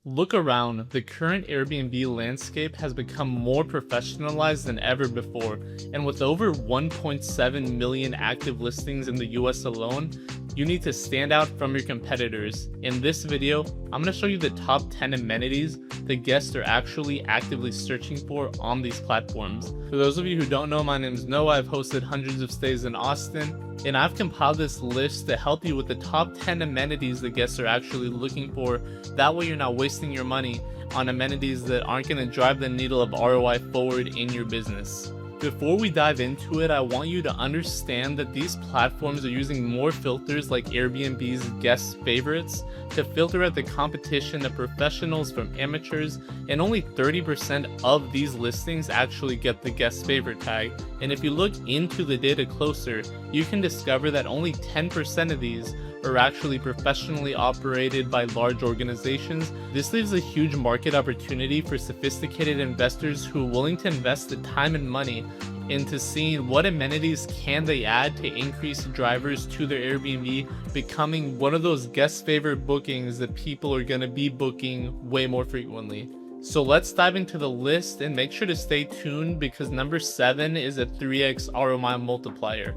Look around, the current Airbnb landscape has become more professionalized than ever before, and with over 1.7 million active listings in the US alone, you need to stand out from your competitors. In this video, I'm going to show you the top 10 amenities the guests are actually actively searching for on these platforms. For those of you who don't know, my name is Noah. I've hosted hundreds of stays in Austin, and I've compiled this list to help you with the top 10 amenities the guests are actually looking for. That way you're not wasting your money on amenities that aren't going to drive the needle of ROI forward in your business. Before we dive into it, I want you to understand that these platforms are using more filters like Airbnb's guest favorites to filter out the competition of professionals from amateurs, and only 30% of these listings actually get the guest favorite tag. And if you look into the data closer, you can discover that only 10% of these are actually professionally operated by large organizations. This leaves a huge market opportunity for sophisticated investors who are willing to invest the time and money into seeing what amenities can they add to increase drivers to their Airbnb, becoming one of those guest favorite bookings that people are going to be booking way more frequently. So let's dive into the list, and make sure to stay tuned because number 7 is a 3x ROI multiplier.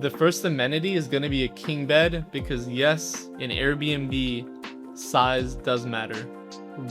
The first amenity is going to be a king bed because yes, in Airbnb, size does matter.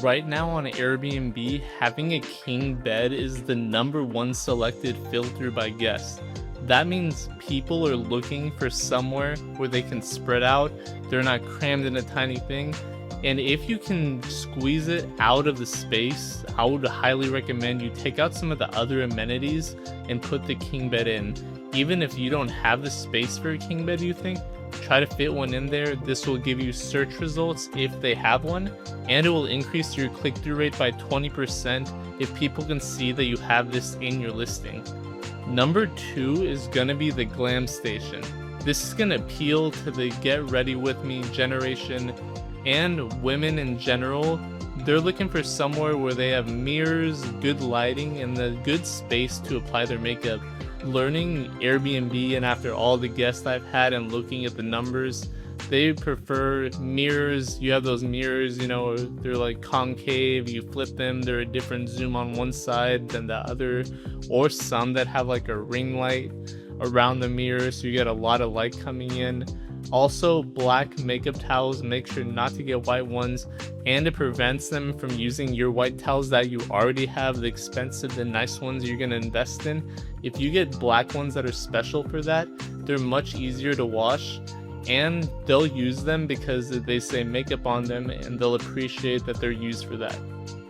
Right now on Airbnb, having a king bed is the #1 selected filter by guests. That means people are looking for somewhere where they can spread out, they're not crammed in a tiny thing, and if you can squeeze it out of the space, I would highly recommend you take out some of the other amenities and put the king bed in. Even if you don't have the space for a king bed, you think, try to fit one in there. This will give you search results if they have one, and it will increase your click-through rate by 20% if people can see that you have this in your listing. Number 2 is going to be the Glam Station. This is going to appeal to the get ready with me generation and women in general. They're looking for somewhere where they have mirrors, good lighting, and the good space to apply their makeup. Learning Airbnb, and after all the guests I've had and looking at the numbers, they prefer mirrors. You have those mirrors, you know, they're like concave, you flip them, they're a different zoom on one side than the other, or some that have like a ring light around the mirror so you get a lot of light coming in. Also, black makeup towels, make sure not to get white ones, and it prevents them from using your white towels that you already have, the expensive, the nice ones you're going to invest in. If you get black ones that are special for that, they're much easier to wash, and they'll use them because they say makeup on them, and they'll appreciate that they're used for that.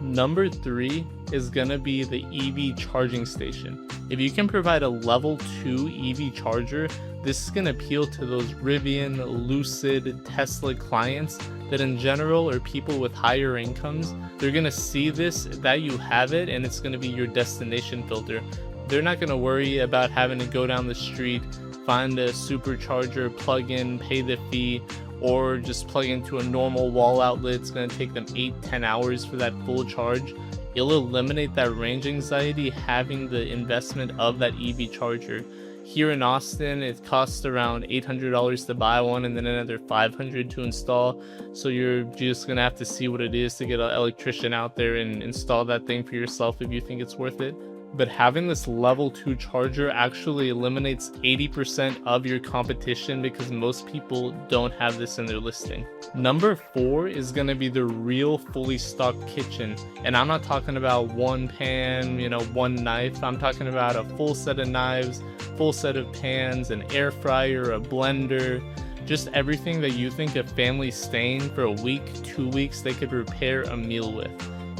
Number 3 is going to be the EV charging station. If you can provide a level 2 EV charger, this is going to appeal to those Rivian, Lucid, Tesla clients that in general are people with higher incomes. They're going to see this, that you have it, and it's going to be your destination filter. They're not going to worry about having to go down the street, find a supercharger, plug in, pay the fee, or just plug into a normal wall outlet. It's going to take them 8-10 hours for that full charge. It'll eliminate that range anxiety having the investment of that EV charger. Here in Austin, it costs around $800 to buy one and then another $500 to install. So you're just going to have to see what it is to get an electrician out there and install that thing for yourself if you think it's worth it. But having this level 2 charger actually eliminates 80% of your competition because most people don't have this in their listing. Number 4 is going to be the real fully stocked kitchen. And I'm not talking about one pan, one knife. I'm talking about a full set of knives, full set of pans, an air fryer, a blender, just everything that you think a family staying for a week, 2 weeks, they could prepare a meal with.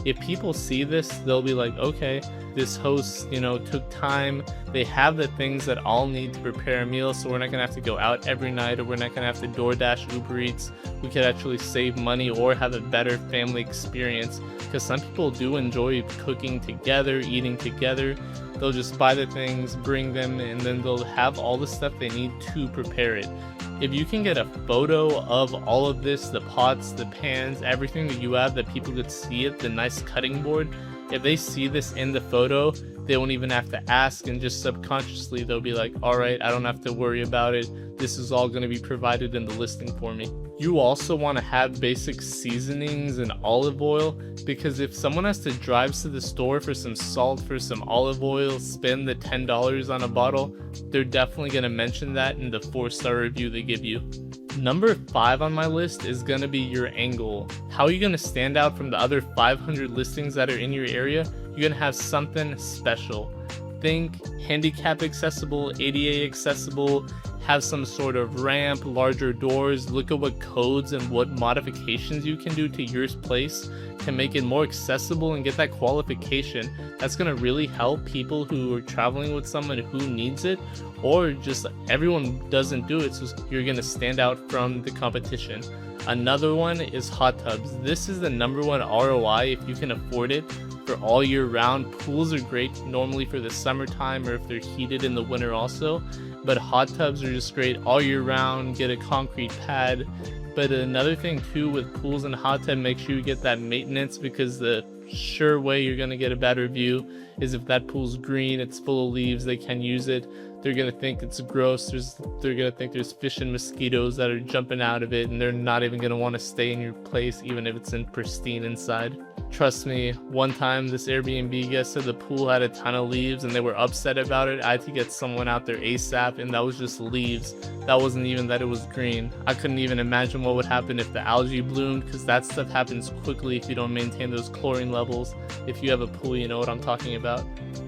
If people see this, they'll be like, okay, this host, took time. They have the things that I'll need to prepare a meal, so we're not gonna have to go out every night, or we're not gonna have to DoorDash, Uber Eats. We could actually save money or have a better family experience, because some people do enjoy cooking together, eating together. They'll just buy the things, bring them, and then they'll have all the stuff they need to prepare it. If you can get a photo of all of this, the pots, the pans, everything that you have, that people could see it, the nice cutting board, if they see this in the photo, they won't even have to ask, and just subconsciously they'll be like, all right, I don't have to worry about it. This is all going to be provided in the listing for me. You also want to have basic seasonings and olive oil, because if someone has to drive to the store for some salt, for some olive oil, spend the $10 on a bottle, they're definitely going to mention that in the 4-star review they give you. Number 5 on my list is going to be your angle. How are you going to stand out from the other 500 listings that are in your area? You're going to have something special. Think handicap accessible, ADA accessible, have some sort of ramp, larger doors. Look at what codes and what modifications you can do to your place to make it more accessible and get that qualification. That's going to really help people who are traveling with someone who needs it, or just everyone doesn't do it, so you're going to stand out from the competition. Another one is hot tubs. This is the number 1 ROI if you can afford it for all year round. Pools are great normally for the summertime, or if they're heated in the winter also, but hot tubs are just great all year round. Get a concrete pad. But another thing too with pools and hot tub, make sure you get that maintenance, because the sure way you're going to get a bad review is if that pool's green, it's full of leaves, they can't use it, they're going to think it's gross, they're going to think there's fish and mosquitoes that are jumping out of it, and they're not even going to want to stay in your place even if it's in pristine inside. Trust me, one time this Airbnb guest said the pool had a ton of leaves and they were upset about it. I had to get someone out there ASAP, and that was just leaves. That wasn't even that it was green. I couldn't even imagine what would happen if the algae bloomed, because that stuff happens quickly if you don't maintain those chlorine levels. If you have a pool, you know what I'm talking about.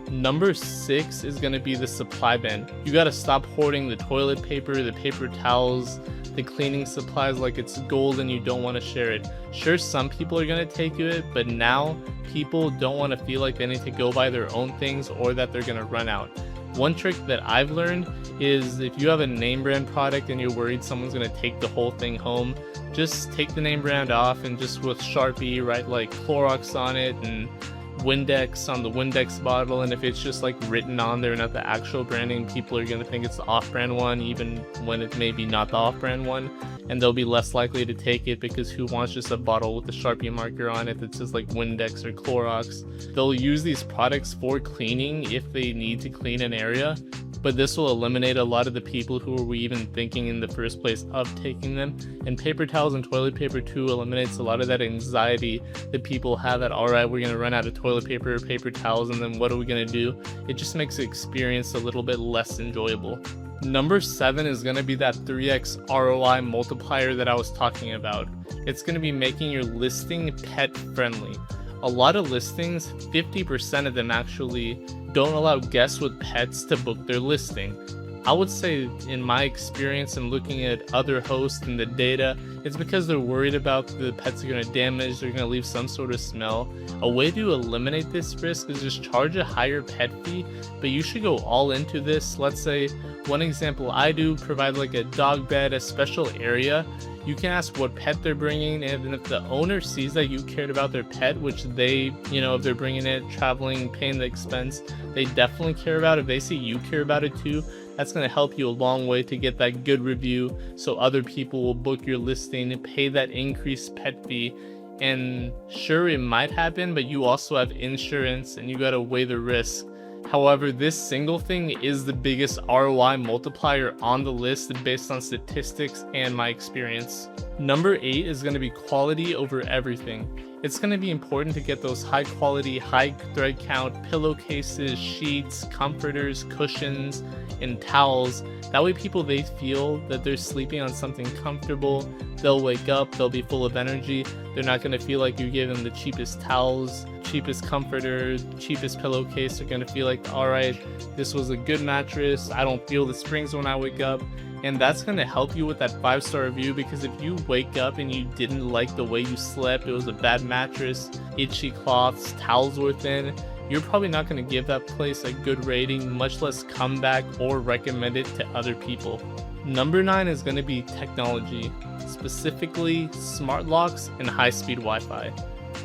Number 6 is going to be the supply bin. You got to stop hoarding the toilet paper, the paper towels, the cleaning supplies like it's gold and you don't want to share it. Sure, some people are going to take it, but now people don't want to feel like they need to go buy their own things or that they're going to run out. One trick that I've learned is if you have a name brand product and you're worried someone's going to take the whole thing home, just take the name brand off and just with Sharpie write like Clorox on it and Windex on the Windex bottle, and if it's just like written on there, not the actual branding, people are going to think it's the off-brand one even when it may be not the off-brand one, and they'll be less likely to take it, because who wants just a bottle with a Sharpie marker on it that says like Windex or Clorox? They'll use these products for cleaning if they need to clean an area, but this will eliminate a lot of the people who were even thinking in the first place of taking them. And paper towels and toilet paper too eliminates a lot of that anxiety that people have that, all right, we're going to run out of toilet paper or paper towels, and then what are we going to do? It just makes the experience a little bit less enjoyable. Number 7 is going to be that 3x ROI multiplier that I was talking about. It's going to be making your listing pet friendly. A lot of listings, 50% of them actually, don't allow guests with pets to book their listing. I would say in my experience and looking at other hosts and the data, it's because they're worried about the pets are going to damage, they're going to leave some sort of smell. A way to eliminate this risk is just charge a higher pet fee, but you should go all into this. Let's say, one example I do, provide like a dog bed, a special area. You can ask what pet they're bringing, and if the owner sees that you cared about their pet, which they, if they're bringing it, traveling, paying the expense, they definitely care about it. If they see you care about it too, that's going to help you a long way to get that good review, so other people will book your listing and pay that increased pet fee. And sure, it might happen, but you also have insurance and you got to weigh the risk. However, this single thing is the biggest ROI multiplier on the list based on statistics and my experience. Number 8 is going to be quality over everything. It's going to be important to get those high quality, high thread count pillowcases, sheets, comforters, cushions, and towels. That way people, they feel that they're sleeping on something comfortable. They'll wake up, they'll be full of energy. They're not going to feel like you gave them the cheapest towels, cheapest comforter, cheapest pillowcase. They're going to feel like, all right, this was a good mattress. I don't feel the springs when I wake up. And that's going to help you with that 5-star review, because if you wake up and you didn't like the way you slept, it was a bad mattress, itchy cloths, towels were thin, you're probably not going to give that place a good rating, much less come back or recommend it to other people. Number 9 is going to be technology, specifically smart locks and high-speed Wi-Fi.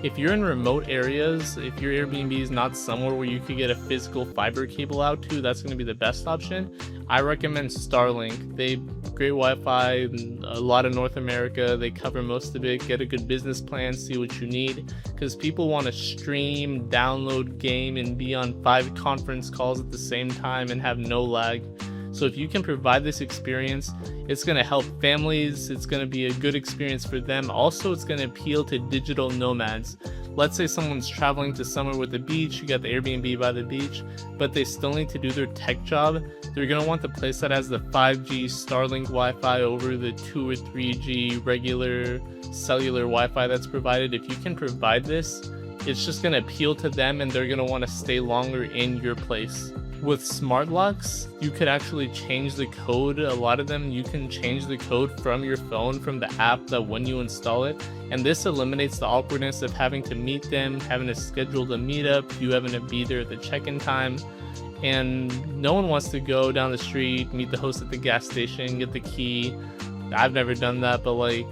If you're in remote areas, if your Airbnb is not somewhere where you could get a physical fiber cable out to, that's going to be the best option. I recommend Starlink. They great Wi-Fi in a lot of North America. They cover most of it. Get a good business plan, see what you need, because people want to stream, download, game, and be on 5 conference calls at the same time and have no lag. So if you can provide this experience, it's going to help families, it's going to be a good experience for them. Also, it's going to appeal to digital nomads. Let's say someone's traveling to somewhere with a beach, you got the Airbnb by the beach, but they still need to do their tech job. They're going to want the place that has the 5G Starlink Wi-Fi over the 2 or 3G regular cellular Wi-Fi that's provided. If you can provide this, it's just going to appeal to them and they're going to want to stay longer in your place. With smart locks, you could actually change the code. A lot of them, you can change the code from your phone, from the app that when you install it. And this eliminates the awkwardness of having to meet them, having to schedule the meetup, you having to be there at the check-in time. And no one wants to go down the street, meet the host at the gas station, get the key. I've never done that, but like,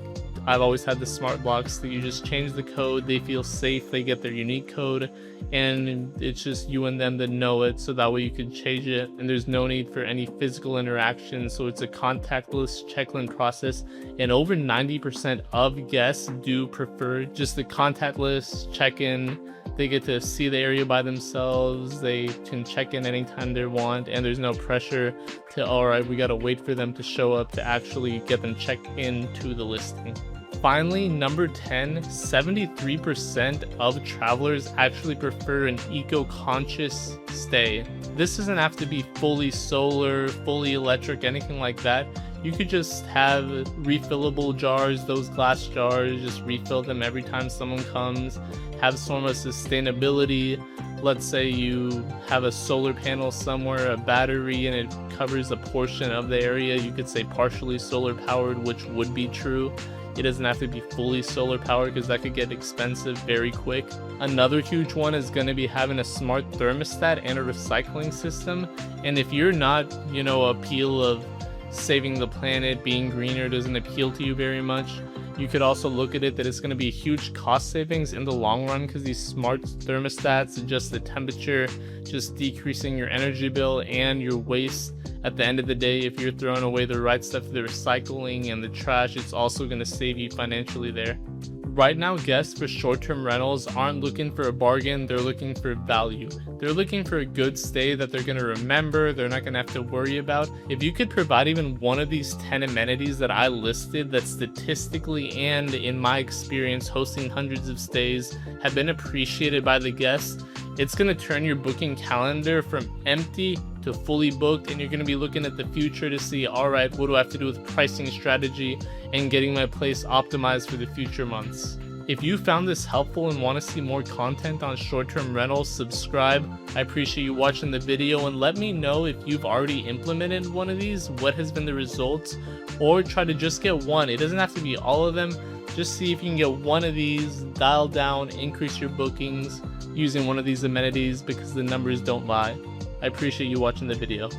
I've always had the smart locks that you just change the code, they feel safe, they get their unique code, and it's just you and them that know it, so that way you can change it and there's no need for any physical interaction. So it's a contactless check-in process, and over 90% of guests do prefer just the contactless check-in. They get to see the area by themselves, they can check in anytime they want, and there's no pressure to, alright, we gotta wait for them to show up to actually get them checked into the listing. Finally, number 10, 73% of travelers actually prefer an eco-conscious stay. This doesn't have to be fully solar, fully electric, anything like that. You could just have refillable jars, those glass jars, just refill them every time someone comes. Have some of sustainability. Let's say you have a solar panel somewhere, a battery, and it covers a portion of the area. You could say partially solar powered, which would be true. It doesn't have to be fully solar powered because that could get expensive very quick. Another huge one is going to be having a smart thermostat and a recycling system. And if you're not, appeal of saving the planet, being greener doesn't appeal to you very much, you could also look at it that it's going to be a huge cost savings in the long run, because these smart thermostats adjust the temperature, just decreasing your energy bill and your waste. At the end of the day, if you're throwing away the right stuff, the recycling and the trash, it's also going to save you financially there. Right now, guests for short-term rentals aren't looking for a bargain, they're looking for value. They're looking for a good stay that they're going to remember, they're not going to have to worry about. If you could provide even one of these 10 amenities that I listed that statistically and in my experience hosting hundreds of stays have been appreciated by the guests, it's going to turn your booking calendar from empty to fully booked, and you're going to be looking at the future to see, alright, what do I have to do with pricing strategy and getting my place optimized for the future months. If you found this helpful and want to see more content on short-term rentals, subscribe. I appreciate you watching the video, and let me know if you've already implemented one of these, what has been the results, or try to just get one. It doesn't have to be all of them. Just see if you can get one of these, dial down, increase your bookings using one of these amenities, because the numbers don't lie. I appreciate you watching the video.